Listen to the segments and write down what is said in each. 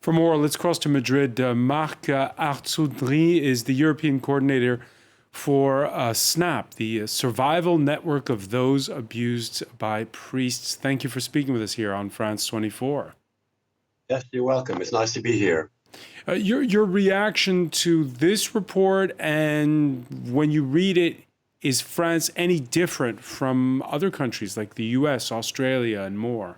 For more, let's cross to Madrid. Marc Artzrouni is the European coordinator for SNAP, the Survival Network of Those Abused by Priests. Thank you for speaking with us here on France 24. Yes, you're welcome. It's nice to be here. Your reaction to this report, and when you read it, is France any different from other countries like the US, Australia, and more?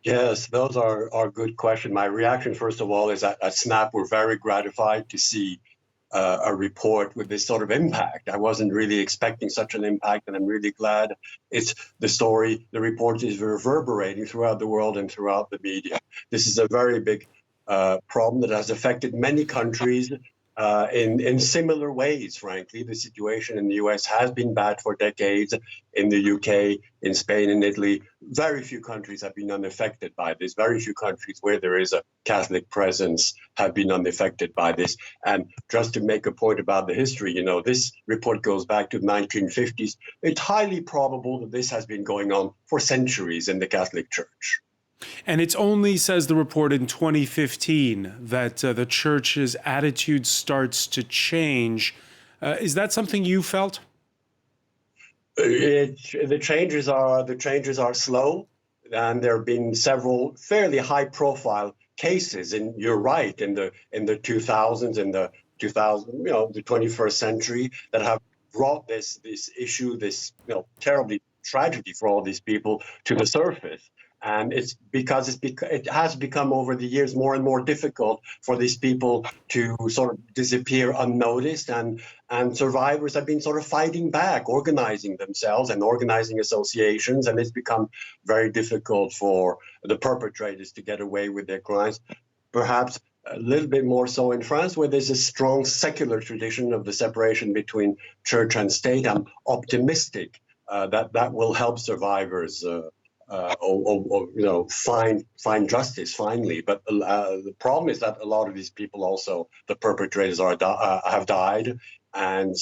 Yes, those are good questions. My reaction, first of all, is that at SNAP, we're very gratified to see a report with this sort of impact. I wasn't really expecting such an impact, and I'm really glad the report is reverberating throughout the world and throughout the media. This is a very big problem that has affected many countries in similar ways, frankly. The situation in the US has been bad for decades. In the UK, in Spain, in Italy, very few countries have been unaffected by this. Very few countries where there is a Catholic presence have been unaffected by this. And just to make a point about the history, this report goes back to the 1950s. It's highly probable that this has been going on for centuries in the Catholic Church. And it's only, says the report, in 2015 that the church's attitude starts to change. Is that something you felt? The changes are slow, and there have been several fairly high-profile cases. And you're right, in the 2000s, the 21st century, that have brought this issue, this terribly tragedy for all these people to the surface. And it's because it has become over the years more and more difficult for these people to sort of disappear unnoticed, and survivors have been sort of fighting back, organizing themselves and organizing associations, and it's become very difficult for the perpetrators to get away with their crimes. Perhaps a little bit more so in France, where there's a strong secular tradition of the separation between church and state. I'm optimistic that will help survivors find justice finally. But the problem is that a lot of these people, also the perpetrators, have died, and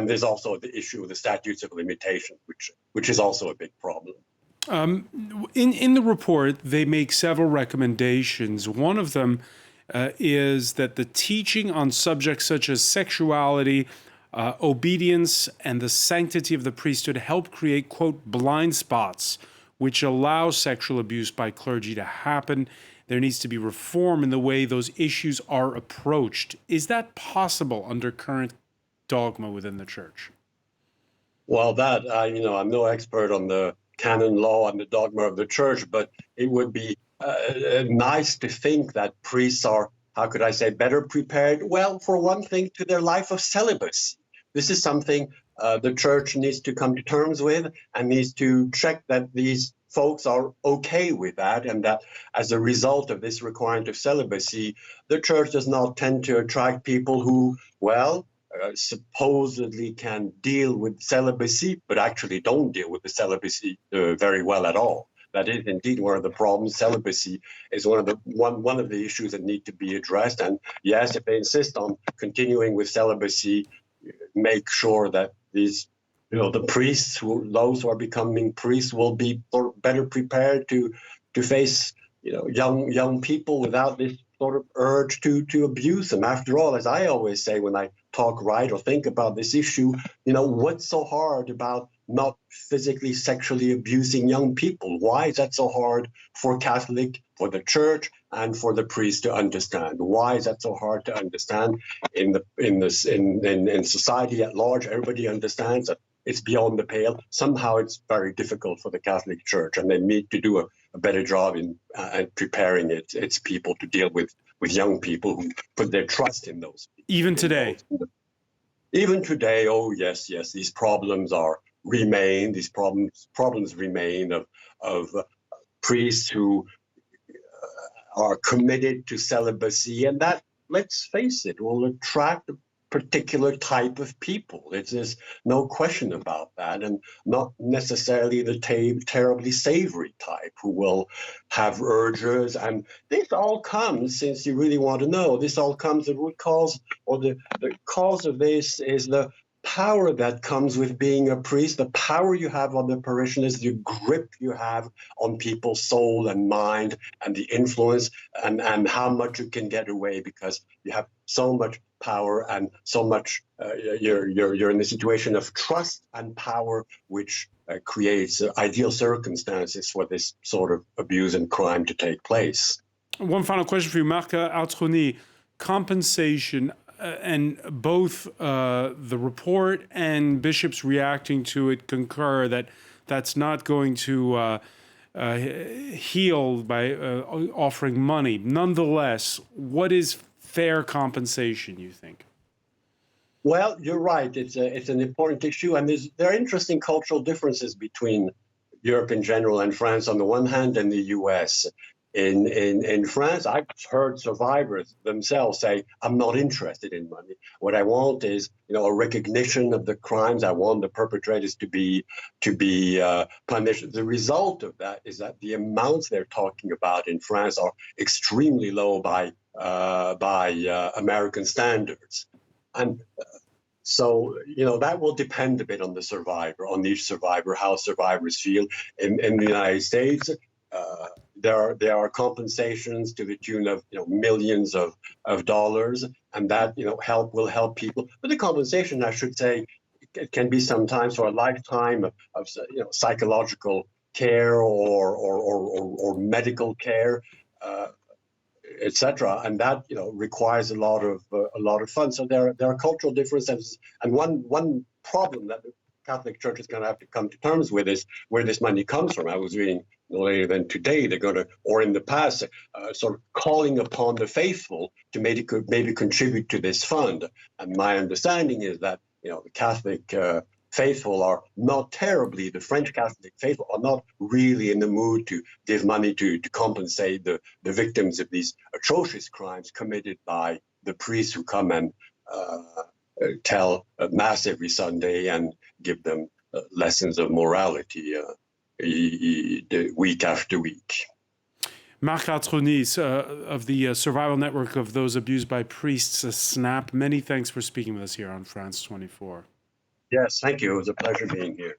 there's also the issue of the statutes of limitation, which is also a big problem. In the report, they make several recommendations. One of them is that the teaching on subjects such as sexuality, obedience, and the sanctity of the priesthood help create, quote, blind spots which allow sexual abuse by clergy to happen. There needs to be reform in the way those issues are approached. Is that possible under current dogma within the church? Well, I'm no expert on the canon law and the dogma of the church, but it would be nice to think that priests are, how could I say, better prepared? Well, for one thing, to their life of celibacy. This is something the church needs to come to terms with, and needs to check that these folks are okay with that, and that as a result of this requirement of celibacy, the church does not tend to attract people who, supposedly can deal with celibacy, but actually don't deal with the celibacy very well at all. That is indeed one of the problems. Celibacy is one of the issues that need to be addressed. And yes, if they insist on continuing with celibacy, make sure that these, the priests, those who are becoming priests, will be better prepared to face, young people without this sort of urge to abuse them. After all, as I always say when I talk, write, or think about this issue, what's so hard about not physically, sexually abusing young people? Why is that so hard for the church, and for the priest to understand? Why is that so hard to understand? In society at large, everybody understands that it's beyond the pale. Somehow it's very difficult for the Catholic Church, and they need to do a better job in preparing its people to deal with young people who put their trust in those people. Even today? Even today, oh yes, these problems remain. These problems remain of priests who are committed to celibacy, and that, let's face it, will attract a particular type of people. There's no question about that, and not necessarily the terribly savory type who will have urges. And this all comes, since you really want to know, this all comes, the root cause, or the cause of this is the power that comes with being a priest, the power you have on the parishioners, the grip you have on people's soul and mind, and the influence, and how much you can get away because you have so much power and so much. You're in the situation of trust and power, which creates ideal circumstances for this sort of abuse and crime to take place. One final question for you, Marc Artzrouni. Compensation, and both the report and bishops reacting to it concur that that's not going to heal by offering money. Nonetheless, what is fair compensation, you think? Well, you're right. It's an important issue, and there are interesting cultural differences between Europe in general and France on the one hand, and the U.S. In France, I've heard survivors themselves say, "I'm not interested in money. What I want is, a recognition of the crimes. I want the perpetrators to be punished." The result of that is that the amounts they're talking about in France are extremely low by American standards, and so, that will depend a bit on the survivor, on each survivor, how survivors feel. In the United States, there are compensations to the tune of millions of dollars, and that will help people. But the compensation, I should say, it can be sometimes for a lifetime of psychological care or medical care. Etc. And that requires a lot of funds. So there are cultural differences, and one problem that the Catholic Church is going to have to come to terms with is where this money comes from. I was reading no later than today they're going to, or in the past, sort of calling upon the faithful to maybe contribute to this fund. And my understanding is that the Catholic faithful are not terribly, the French Catholic faithful are not really in the mood to give money to compensate the victims of these atrocious crimes committed by the priests who come and tell Mass every Sunday and give them lessons of morality week after week. Marc Artzrouni of the Survival Network of Those Abused by Priests, SNAP. Many thanks for speaking with us here on France 24. Yes, thank you. It was a pleasure being here.